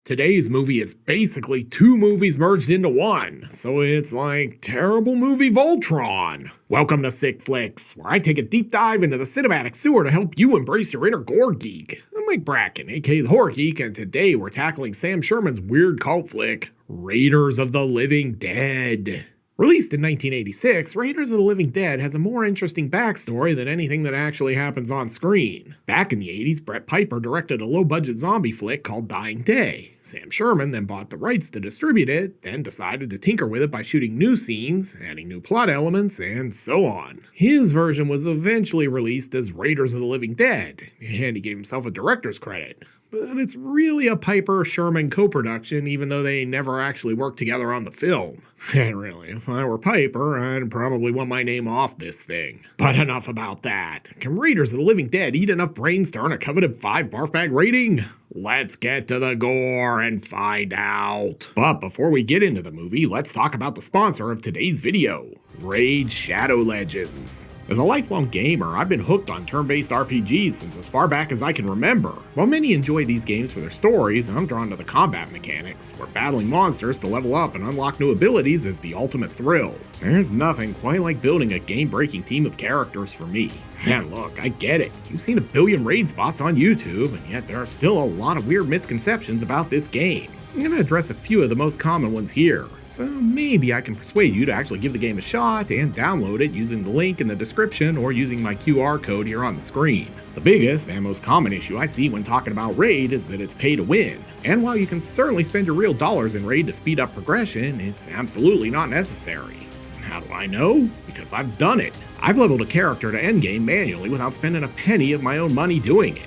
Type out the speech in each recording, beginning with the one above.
Today's movie is basically two movies merged into one, so it's like terrible movie Voltron. Welcome to Sick Flicks, where I take a deep dive into the cinematic sewer to help you embrace your inner gore geek. I'm Mike Bracken, aka the Horror Geek, and today we're tackling Sam Sherman's weird cult flick, Raiders of the Living Dead. Released in 1986, Raiders of the Living Dead has a more interesting backstory than anything that actually happens on screen. Back in the 80s, Brett Piper directed a low-budget zombie flick called Dying Day. Sam Sherman then bought the rights to distribute it, then decided to tinker with it by shooting new scenes, adding new plot elements, and so on. His version was eventually released as Raiders of the Living Dead, and he gave himself a director's credit. But it's really a Piper-Sherman co-production, even though they never actually worked together on the film. And really, if I were Piper, I'd probably want my name off this thing. But enough about that. Can Raiders of the Living Dead eat enough brains to earn a coveted 5 barf bag rating? Let's get to the gore and find out. But before we get into the movie, let's talk about the sponsor of today's video, Raid Shadow Legends. As a lifelong gamer, I've been hooked on turn-based RPGs since as far back as I can remember. While many enjoy these games for their stories, I'm drawn to the combat mechanics, where battling monsters to level up and unlock new abilities is the ultimate thrill. There's nothing quite like building a game-breaking team of characters for me. And look, I get it. You've seen a billion raid spots on YouTube, and yet there are still a lot of weird misconceptions about this game. I'm going to address a few of the most common ones here, so maybe I can persuade you to actually give the game a shot and download it using the link in the description or using my QR code here on the screen. The biggest and most common issue I see when talking about Raid is that it's pay to win, and while you can certainly spend your real dollars in Raid to speed up progression, it's absolutely not necessary. How do I know? Because I've done it. I've leveled a character to endgame manually without spending a penny of my own money doing it.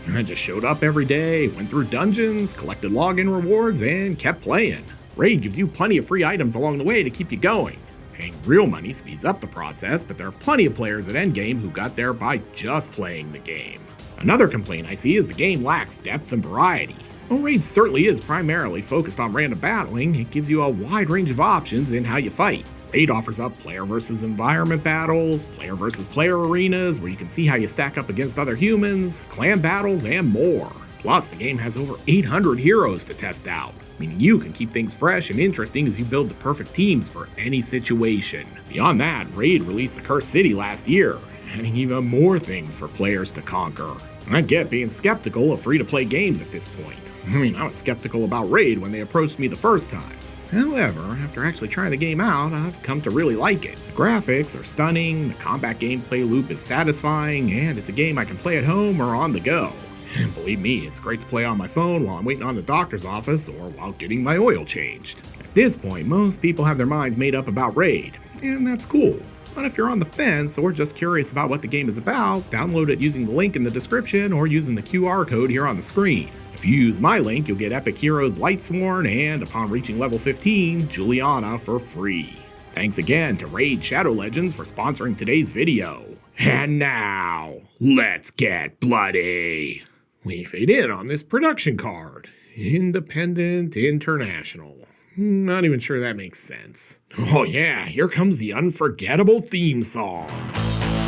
I just showed up every day, went through dungeons, collected login rewards, and kept playing. Raid gives you plenty of free items along the way to keep you going. Paying real money speeds up the process, but there are plenty of players at endgame who got there by just playing the game. Another complaint I see is the game lacks depth and variety. While Raid certainly is primarily focused on random battling, it gives you a wide range of options in how you fight. Raid offers up player versus environment battles, player versus player arenas where you can see how you stack up against other humans, clan battles, and more. Plus, the game has over 800 heroes to test out, meaning you can keep things fresh and interesting as you build the perfect teams for any situation. Beyond that, Raid released the Cursed City last year, adding even more things for players to conquer. I get being skeptical of free-to-play games at this point. I was skeptical about Raid when they approached me the first time. However, after actually trying the game out, I've come to really like it. The graphics are stunning, the combat gameplay loop is satisfying, and it's a game I can play at home or on the go. And believe me, it's great to play on my phone while I'm waiting on the doctor's office or while getting my oil changed. At this point, most people have their minds made up about Raid, and that's cool. But if you're on the fence or just curious about what the game is about, download it using the link in the description or using the QR code here on the screen. If you use my link, you'll get Epic Heroes Lightsworn and, upon reaching level 15, Juliana for free. Thanks again to Raid Shadow Legends for sponsoring today's video. And now, let's get bloody. We fade in on this production card. Independent International. Not even sure that makes sense. Oh yeah, here comes the unforgettable theme song.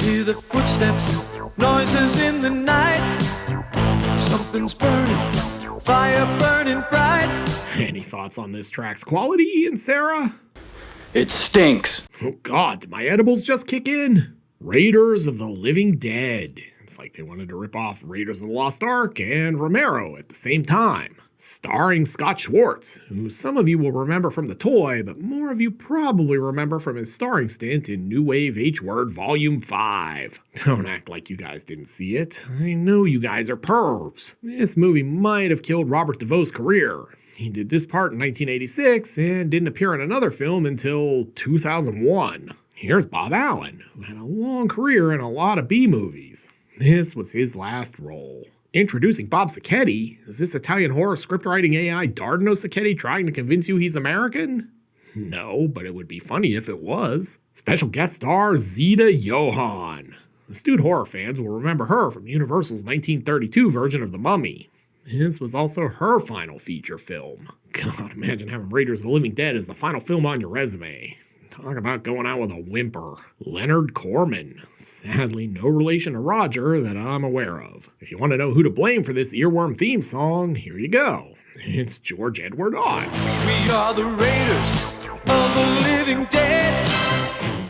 Hear the footsteps, noises in the night. Something's burning, fire burning bright. Any thoughts on this track's quality, Ian Sarah? It stinks. Oh god, did my edibles just kick in? Raiders of the Living Dead. It's like they wanted to rip off Raiders of the Lost Ark and Romero at the same time. Starring Scott Schwartz, who some of you will remember from The Toy, but more of you probably remember from his starring stint in New Wave H-Word Volume 5. Don't act like you guys didn't see it. I know you guys are pervs. This movie might have killed Robert DeVoe's career. He did this part in 1986 and didn't appear in another film until 2001. Here's Bob Allen, who had a long career in a lot of B-movies. This was his last role. Introducing Bob Sacchetti, is this Italian horror scriptwriting AI Dardano Sacchetti trying to convince you he's American? No, but it would be funny if it was. Special guest star Zita Johann. Astute horror fans will remember her from Universal's 1932 version of The Mummy. This was also her final feature film. God, imagine having Raiders of the Living Dead as the final film on your resume. Talk about going out with a whimper. Leonard Corman. Sadly, no relation to Roger that I'm aware of. If you want to know who to blame for this earworm theme song, here you go. It's George Edward Ott. We are the raiders of the living dead.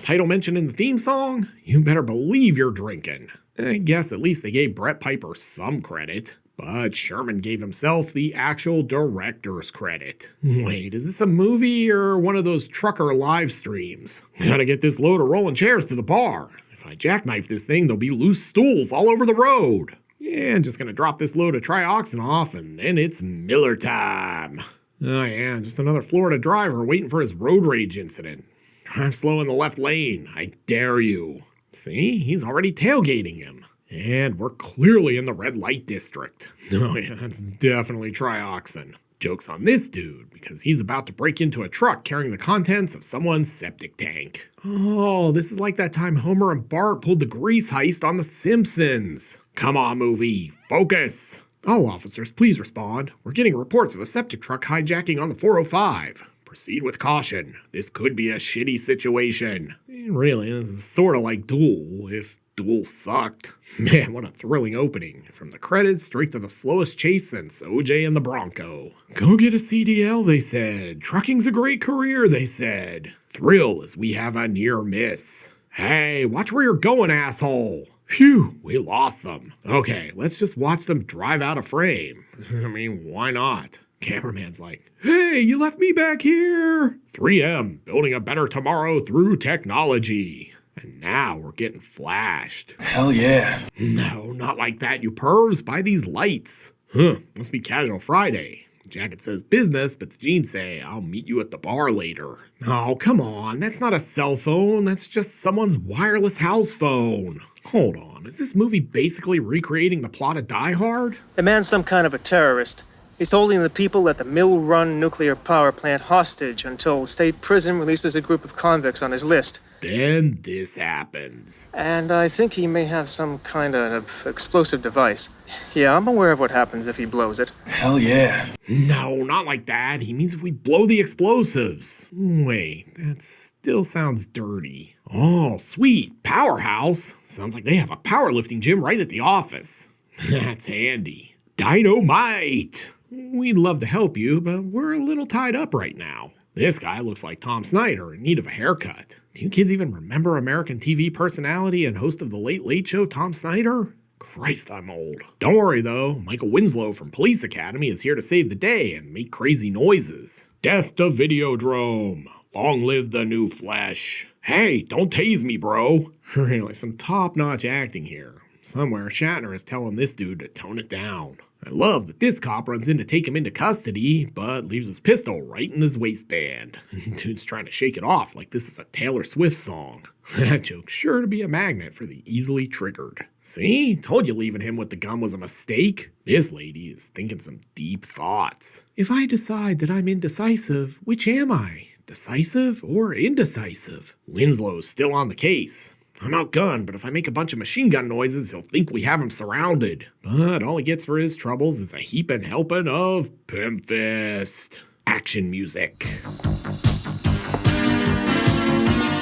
Title mentioned in the theme song? You better believe you're drinking. I guess at least they gave Brett Piper some credit. But Sherman gave himself the actual director's credit. Wait, is this a movie or one of those trucker live streams? Gotta get this load of rolling chairs to the bar. If I jackknife this thing, there'll be loose stools all over the road. Yeah, I'm just gonna drop this load of trioxin off and then it's Miller time. Oh yeah, just another Florida driver waiting for his road rage incident. Drive slow in the left lane, I dare you. See, he's already tailgating him. And we're clearly in the red light district. Oh yeah, that's definitely trioxin. Joke's on this dude, because he's about to break into a truck carrying the contents of someone's septic tank. Oh, this is like that time Homer and Bart pulled the grease heist on The Simpsons. Come on, movie, focus. All officers, please respond. We're getting reports of a septic truck hijacking on the 405. Proceed with caution. This could be a shitty situation. Really, this is sort of like Duel, if Duel sucked. Man, what a thrilling opening. From the credits straight to the slowest chase since OJ and the Bronco. Go get a CDL, they said. Trucking's a great career, they said. Thrill as we have a near miss. Hey, watch where you're going, asshole. Phew, we lost them. Okay, let's just watch them drive out of frame. I mean, why not? Cameraman's like, hey, you left me back here. 3M, building a better tomorrow through technology. And now we're getting flashed. Hell yeah. No, not like that, you pervs. Buy these lights. Must be Casual Friday. The jacket says business, but the jeans say, I'll meet you at the bar later. Oh, come on. That's not a cell phone. That's just someone's wireless house phone. Hold on. Is this movie basically recreating the plot of Die Hard? The man's some kind of a terrorist. He's holding the people at the Mill Run nuclear power plant hostage until state prison releases a group of convicts on his list. Then this happens. And I think he may have some kind of explosive device. Yeah, I'm aware of what happens if he blows it. Hell yeah. No, not like that. He means if we blow the explosives. Wait, that still sounds dirty. Oh, sweet. Powerhouse. Sounds like they have a powerlifting gym right at the office. That's handy. Dynamite. We'd love to help you, but we're a little tied up right now. This guy looks like Tom Snyder in need of a haircut. Do you kids even remember American TV personality and host of The Late Late Show, Tom Snyder? Christ, I'm old. Don't worry though, Michael Winslow from Police Academy is here to save the day and make crazy noises. Death to Videodrome. Long live the new flesh. Hey, don't tase me, bro. Really, some top-notch acting here. Somewhere Shatner is telling this dude to tone it down. I love that this cop runs in to take him into custody, but leaves his pistol right in his waistband. Dude's trying to shake it off like this is a Taylor Swift song. That joke's sure to be a magnet for the easily triggered. See? Told you leaving him with the gun was a mistake. This lady is thinking some deep thoughts. If I decide that I'm indecisive, which am I? Decisive or indecisive? Winslow's still on the case. I'm outgunned, but if I make a bunch of machine gun noises, he'll think we have him surrounded. But all he gets for his troubles is a heaping helping of Pimp Fist. Action music.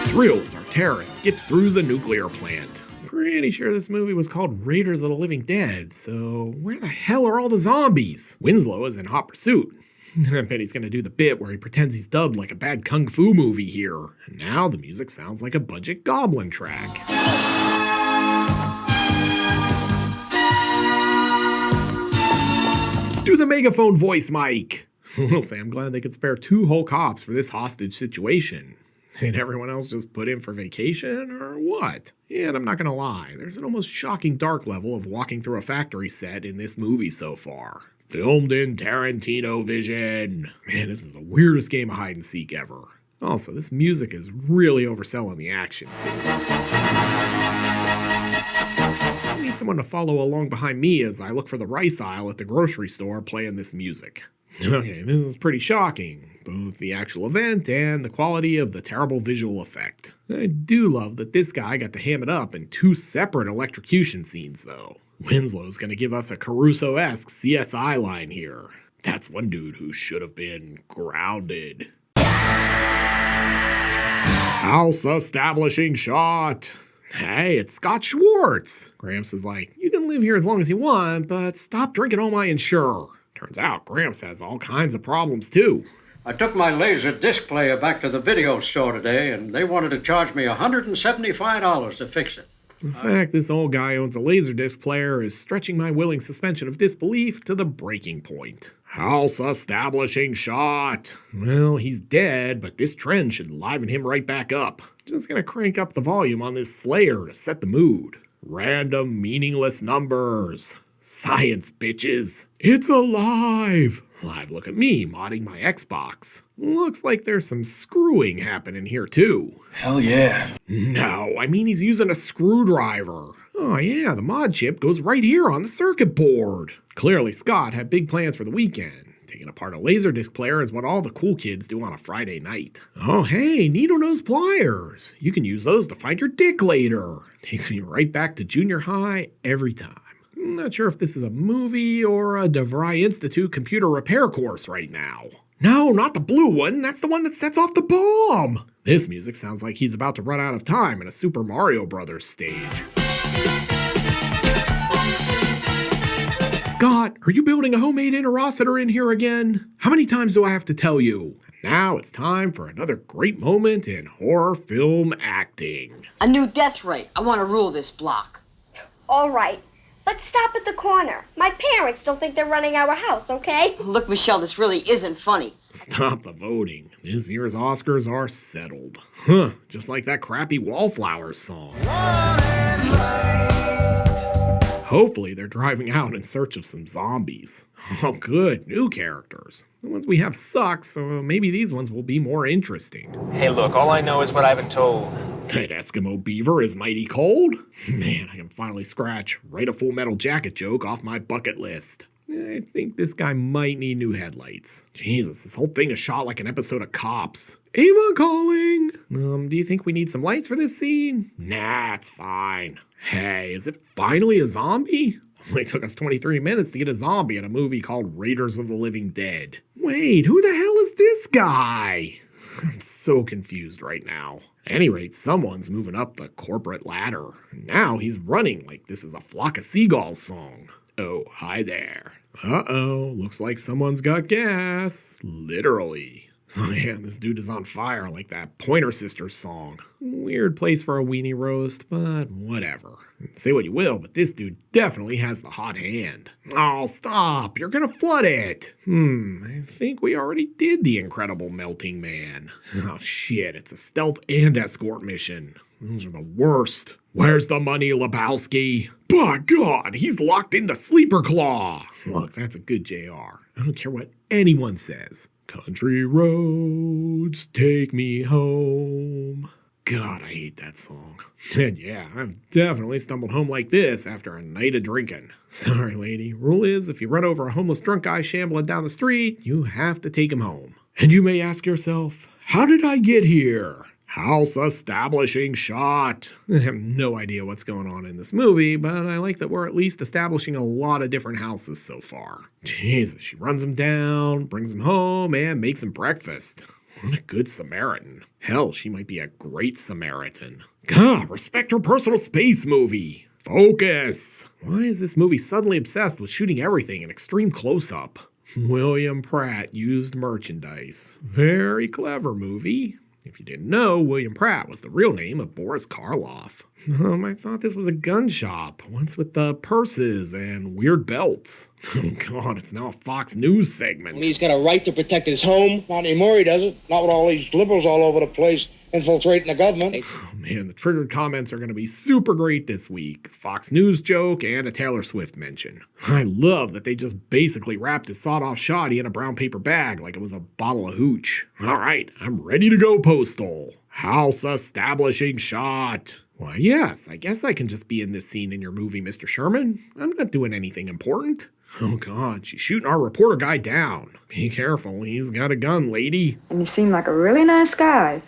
Thrills our terrorist skips through the nuclear plant. Pretty sure this movie was called Raiders of the Living Dead, so where the hell are all the zombies? Winslow is in hot pursuit. I bet he's gonna do the bit where he pretends he's dubbed like a bad kung fu movie here. And now the music sounds like a budget Goblin track. Do the megaphone voice, Mike! We'll say I'm glad they could spare 2 whole cops for this hostage situation. And everyone else just put in for vacation, or what? Yeah, and I'm not gonna lie, there's an almost shocking dark level of walking through a factory set in this movie so far. Filmed in Tarantino vision. Man, this is the weirdest game of hide and seek ever. Also, this music is really overselling the action, too. I need someone to follow along behind me as I look for the rice aisle at the grocery store playing this music. Okay, this is pretty shocking. Both the actual event and the quality of the terrible visual effect. I do love that this guy got to ham it up in 2 separate electrocution scenes, though. Winslow's gonna give us a Caruso-esque CSI line here. That's one dude who should have been grounded. House establishing shot. Hey, it's Scott Schwartz. Gramps is like, you can live here as long as you want, but stop drinking all my Ensure. Turns out Gramps has all kinds of problems too. I took my laser disc player back to the video store today, and they wanted to charge me $175 to fix it. The fact this old guy owns a laserdisc player is stretching my willing suspension of disbelief to the breaking point. House establishing shot. Well, he's dead, but this trend should liven him right back up. Just gonna crank up the volume on this Slayer to set the mood. Random, meaningless numbers. Science, bitches. It's alive. Live look at me modding my Xbox. Looks like there's some screwing happening here too. Hell yeah. No, I mean he's using a screwdriver. Oh yeah, the mod chip goes right here on the circuit board. Clearly Scott had big plans for the weekend. Taking apart a laserdisc player is what all the cool kids do on a Friday night. Oh hey, needle nose pliers. You can use those to find your dick later. Takes me right back to junior high every time. I'm not sure if this is a movie or a DeVry Institute computer repair course right now. No, not the blue one. That's the one that sets off the bomb. This music sounds like he's about to run out of time in a Super Mario Brothers stage. Scott, are you building a homemade interocitor in here again? How many times do I have to tell you? Now it's time for another great moment in horror film acting. A new death rate. I want to rule this block. All right. Let's stop at the corner. My parents still think they're running our house, okay? Look, Michelle, this really isn't funny. Stop the voting. This year's Oscars are settled. Huh, just like that crappy Wallflowers song. Hopefully they're driving out in search of some zombies. Oh good, new characters. The ones we have suck, so maybe these ones will be more interesting. Hey, look, all I know is what I've been told. That Eskimo beaver is mighty cold? Man, I can finally write a Full Metal Jacket joke off my bucket list. I think this guy might need new headlights. Jesus, this whole thing is shot like an episode of Cops. Ava calling! Do you think we need some lights for this scene? Nah, it's fine. Hey, is it finally a zombie? Only took us 23 minutes to get a zombie in a movie called Raiders of the Living Dead. Wait, who the hell is this guy? I'm so confused right now. At any rate, someone's moving up the corporate ladder. Now he's running like this is a Flock of Seagulls song. Oh, hi there. Uh-oh, looks like someone's got gas. Literally. Oh yeah, this dude is on fire like that Pointer Sisters song. Weird place for a weenie roast, but whatever. Say what you will, but this dude definitely has the hot hand. Oh, stop, you're gonna flood it. I think we already did the Incredible Melting Man. Oh shit, it's a stealth and escort mission. Those are the worst. Where's the money, Lebowski? By God, he's locked into Sleeper Claw. Look, that's a good JR. I don't care what anyone says. Country roads, take me home. God, I hate that song. And yeah, I've definitely stumbled home like this after a night of drinking. Sorry, lady. Rule is, if you run over a homeless drunk guy shambling down the street, you have to take him home. And you may ask yourself, how did I get here? House establishing shot. I have no idea what's going on in this movie, but I like that we're at least establishing a lot of different houses so far. Jesus, she runs him down, brings him home, and makes him breakfast. What a good Samaritan. Hell, she might be a great Samaritan. God, respect her personal space movie. Focus. Why is this movie suddenly obsessed with shooting everything in extreme close-up? William Pratt used merchandise. Very clever movie. If you didn't know, William Pratt was the real name of Boris Karloff. I thought this was a gun shop, once with the purses and weird belts. Oh God, it's now a Fox News segment. He's got a right to protect his home. Not anymore, he doesn't. Not with all these liberals all over the place infiltrating the government. Oh man, the triggered comments are going to be super great this week. Fox News joke and a Taylor Swift mention. I love that they just basically wrapped his sawed-off shotty in a brown paper bag like it was a bottle of hooch. All right, I'm ready to go postal. House establishing shot. Why, yes, I guess I can just be in this scene in your movie, Mr. Sherman. I'm not doing anything important. Oh God, she's shooting our reporter guy down. Be careful, he's got a gun, lady. And you seem like a really nice guy.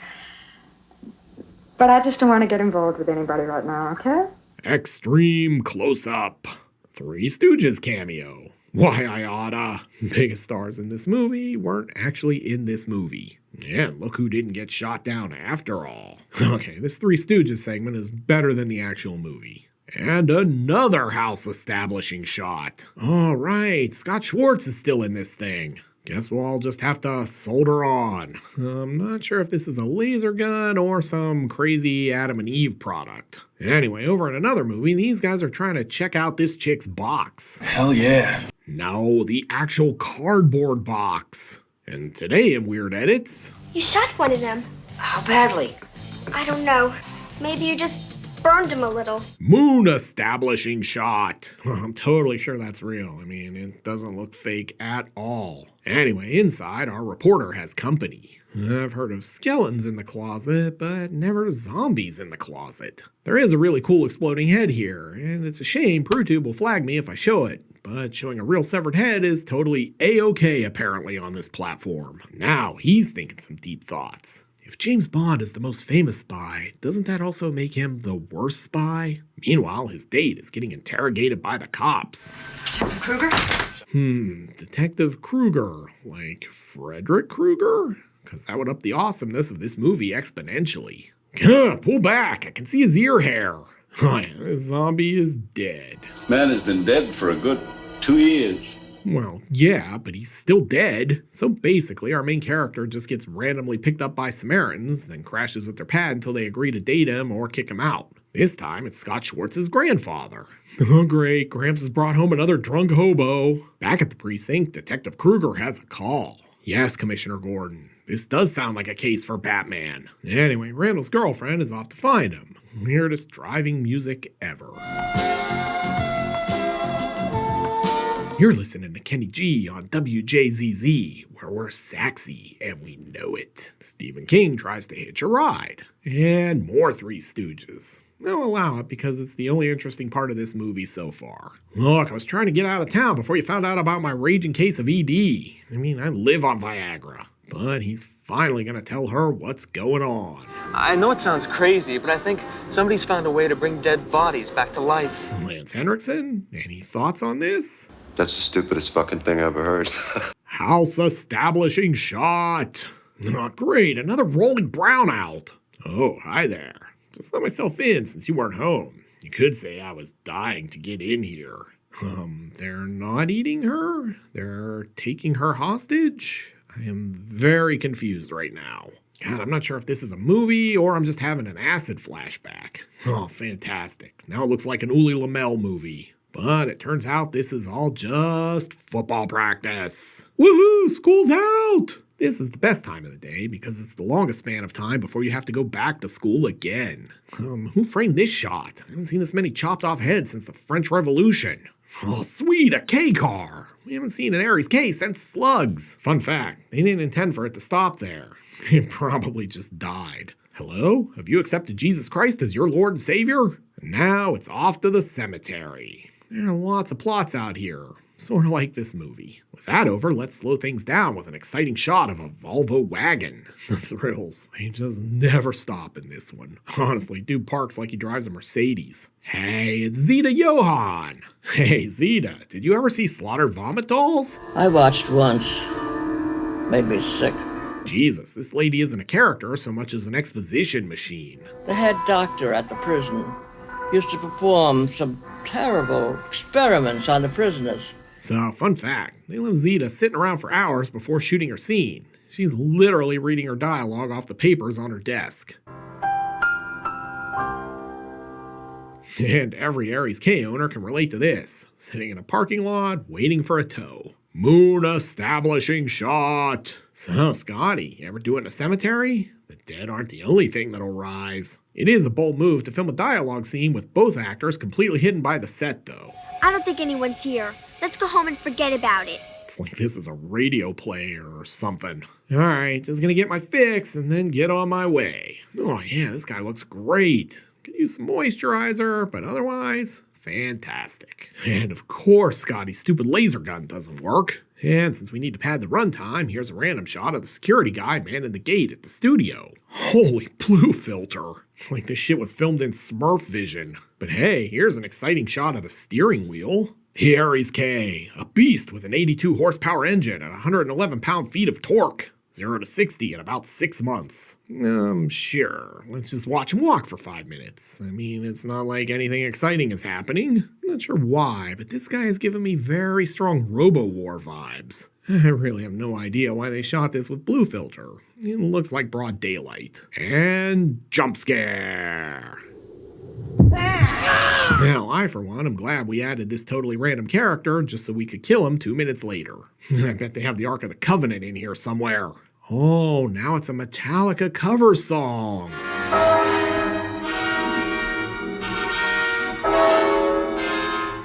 But I just don't want to get involved with anybody right now, okay? Extreme close-up. Three Stooges cameo. Why, I oughta. Biggest stars in this movie weren't actually in this movie. And look who didn't get shot down after all. Okay, this Three Stooges segment is better than the actual movie. And another house establishing shot. All right, Scott Schwartz is still in this thing. Guess we'll all just have to solder on. I'm not sure if this is a laser gun or some crazy Adam and Eve product. Anyway, over in another movie, these guys are trying to check out this chick's box. Hell yeah. No, the actual cardboard box. And today in Weird Edits... You shot one of them. How badly? I don't know. Maybe you just burned him a little. Moon establishing shot. I'm totally sure that's real. I mean, it doesn't look fake at all. Anyway, inside, our reporter has company. I've heard of skeletons in the closet, but never zombies in the closet. There is a really cool exploding head here, and it's a shame ProTube will flag me if I show it. But showing a real severed head is totally A-okay apparently on this platform. Now he's thinking some deep thoughts. If James Bond is the most famous spy, doesn't that also make him the worst spy? Meanwhile, his date is getting interrogated by the cops. Detective Kruger? Detective Kruger. Like Frederick Krueger? Because that would up the awesomeness of this movie exponentially. Pull back, I can see his ear hair. Oh yeah, the zombie is dead. Man has been dead for a good 2 years. Well, yeah, but he's still dead. So basically, our main character just gets randomly picked up by Samaritans, then crashes at their pad until they agree to date him or kick him out. This time, it's Scott Schwartz's grandfather. Oh great, Gramps has brought home another drunk hobo. Back at the precinct, Detective Kruger has a call. Yes, Commissioner Gordon, this does sound like a case for Batman. Anyway, Randall's girlfriend is off to find him. Weirdest driving music ever. You're listening to Kenny G on WJZZ, where we're sexy and we know it. Stephen King tries to hitch a ride. And more Three Stooges. I'll allow it because it's the only interesting part of this movie so far. Look, I was trying to get out of town before you found out about my raging case of ED. I mean, I live on Viagra. But he's finally gonna tell her what's going on. I know it sounds crazy, but I think somebody's found a way to bring dead bodies back to life. Lance Henriksen, any thoughts on this? That's the stupidest fucking thing I ever heard. House establishing shot. Oh, great, another rolling brownout. Oh, hi there. Just let myself in since you weren't home. You could say I was dying to get in here. They're not eating her? They're taking her hostage? I am very confused right now. God, I'm not sure if this is a movie or I'm just having an acid flashback. Oh, fantastic. Now it looks like an Uli Lamel movie. But it turns out this is all just football practice. Woohoo, school's out! This is the best time of the day because it's the longest span of time before you have to go back to school again. Who framed this shot? I haven't seen this many chopped off heads since the French Revolution. Oh, sweet, a K car. We haven't seen an Ares K since Slugs. Fun fact, they didn't intend for it to stop there. It probably just died. Hello? Have you accepted Jesus Christ as your Lord and Savior? And now it's off to the cemetery. There are lots of plots out here, sort of like this movie. With that over, let's slow things down with an exciting shot of a Volvo wagon. The thrills, they just never stop in this one. Honestly, dude parks like he drives a Mercedes. Hey, it's Zeta Johann. Hey, Zeta, did you ever see Slaughter Vomit Dolls? I watched once. Made me sick. Jesus, this lady isn't a character so much as an exposition machine. The head doctor at the prison used to perform some terrible experiments on the prisoners. So, fun fact, they left Zeta sitting around for hours before shooting her scene. She's literally reading her dialogue off the papers on her desk. And every Ares K owner can relate to this. Sitting in a parking lot, waiting for a tow. Moon establishing shot. So, Scotty, you ever do it in a cemetery? The dead aren't the only thing that'll rise. It is a bold move to film a dialogue scene with both actors completely hidden by the set, though. I don't think anyone's here. Let's go home and forget about it. It's like this is a radio play or something. Alright, just gonna get my fix and then get on my way. Oh yeah, this guy looks great. Could use some moisturizer, but otherwise, fantastic. And of course, Scotty's stupid laser gun doesn't work. And since we need to pad the runtime, here's a random shot of the security guy manning the gate at the studio. Holy blue filter. It's like this shit was filmed in Smurf vision. But hey, here's an exciting shot of the steering wheel. The Ares K, a beast with an 82 horsepower engine and 111 pound-feet of torque. 0 to 60 in about 6 months. Sure. Let's just watch him walk for 5 minutes. I mean, it's not like anything exciting is happening. I'm not sure why, but this guy has given me very strong Robo-War vibes. I really have no idea why they shot this with blue filter. It looks like broad daylight. And jump scare! Well, I, for one, am glad we added this totally random character just so we could kill him 2 minutes later. I bet they have the Ark of the Covenant in here somewhere. Oh, now it's a Metallica cover song.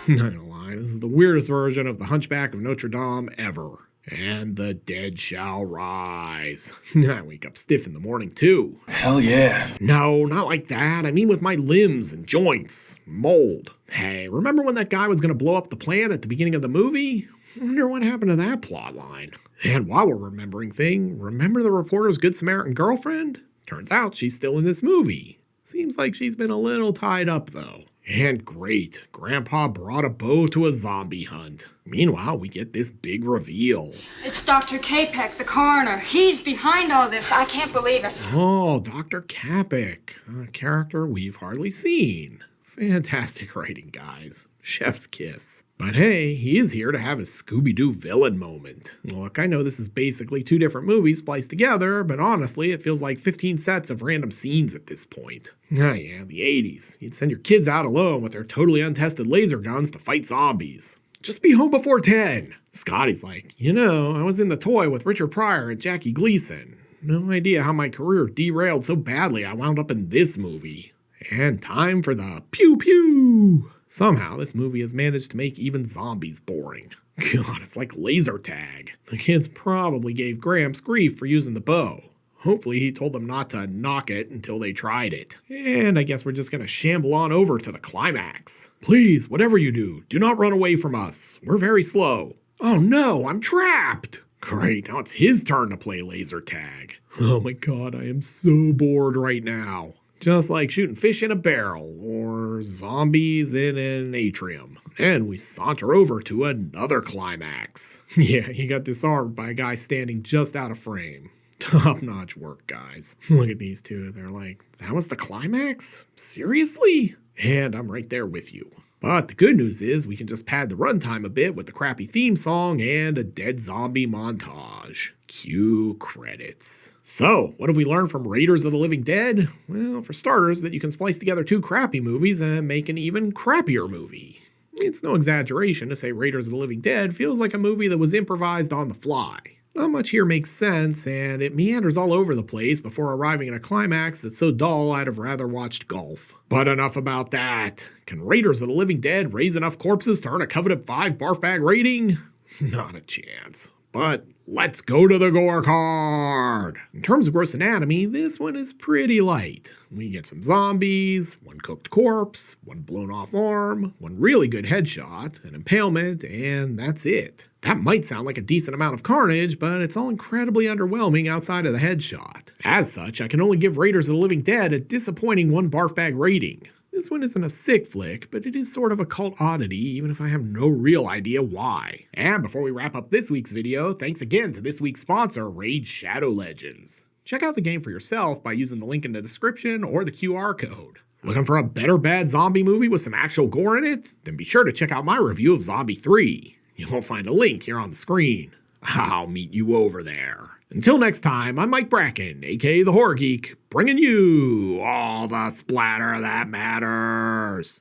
Not gonna lie, this is the weirdest version of the Hunchback of Notre Dame ever. And the dead shall rise. I wake up stiff in the morning, too. Hell yeah. No, not like that. I mean with my limbs and joints. Mold. Hey, remember when that guy was going to blow up the plant at the beginning of the movie? I wonder what happened to that plot line. And while we're remembering things, remember the reporter's Good Samaritan girlfriend? Turns out she's still in this movie. Seems like she's been a little tied up, though. And great, Grandpa brought a bow to a zombie hunt. Meanwhile, we get this big reveal. It's Dr. Kapek, the coroner. He's behind all this. I can't believe it. Oh, Dr. Kapek, a character we've hardly seen. Fantastic writing, guys. Chef's kiss. But hey, he is here to have his Scooby-Doo villain moment. Look, I know this is basically 2 different movies spliced together, but honestly, it feels like 15 sets of random scenes at this point. Ah yeah, the 80s. You'd send your kids out alone with their totally untested laser guns to fight zombies. Just be home before 10. Scotty's like, I was in the toy with Richard Pryor and Jackie Gleason. No idea how my career derailed so badly I wound up in this movie. And time for the pew-pew! Somehow, this movie has managed to make even zombies boring. God, it's like laser tag. The kids probably gave Gramps grief for using the bow. Hopefully he told them not to knock it until they tried it. And I guess we're just gonna shamble on over to the climax. Please, whatever you do not run away from us. We're very slow. Oh no, I'm trapped! Great, now it's his turn to play laser tag. Oh my god, I am so bored right now. Just like shooting fish in a barrel, or zombies in an atrium. And we saunter over to another climax. Yeah, he got disarmed by a guy standing just out of frame. Top-notch work, guys. Look at these two, they're like, that was the climax? Seriously? And I'm right there with you. But the good news is we can just pad the runtime a bit with the crappy theme song and a dead zombie montage. Cue credits. So, what have we learned from Raiders of the Living Dead? Well, for starters, that you can splice together 2 crappy movies and make an even crappier movie. It's no exaggeration to say Raiders of the Living Dead feels like a movie that was improvised on the fly. Not much here makes sense, and it meanders all over the place before arriving at a climax that's so dull I'd have rather watched golf. But enough about that. Can Raiders of the Living Dead raise enough corpses to earn a coveted 5 barf bag rating? Not a chance. But let's go to the gore card. In terms of gross anatomy, this one is pretty light. We get some zombies, 1 cooked corpse, 1 blown off arm, 1 really good headshot, an impalement, and that's it. That might sound like a decent amount of carnage, but it's all incredibly underwhelming outside of the headshot. As such, I can only give Raiders of the Living Dead a disappointing 1 barf bag rating. This one isn't a sick flick, but it is sort of a cult oddity, even if I have no real idea why. And before we wrap up this week's video, thanks again to this week's sponsor, Raid Shadow Legends. Check out the game for yourself by using the link in the description or the QR code. Looking for a better bad zombie movie with some actual gore in it? Then be sure to check out my review of Zombie 3. You'll find a link here on the screen. I'll meet you over there. Until next time, I'm Mike Bracken, aka the Horror Geek, bringing you all the splatter that matters.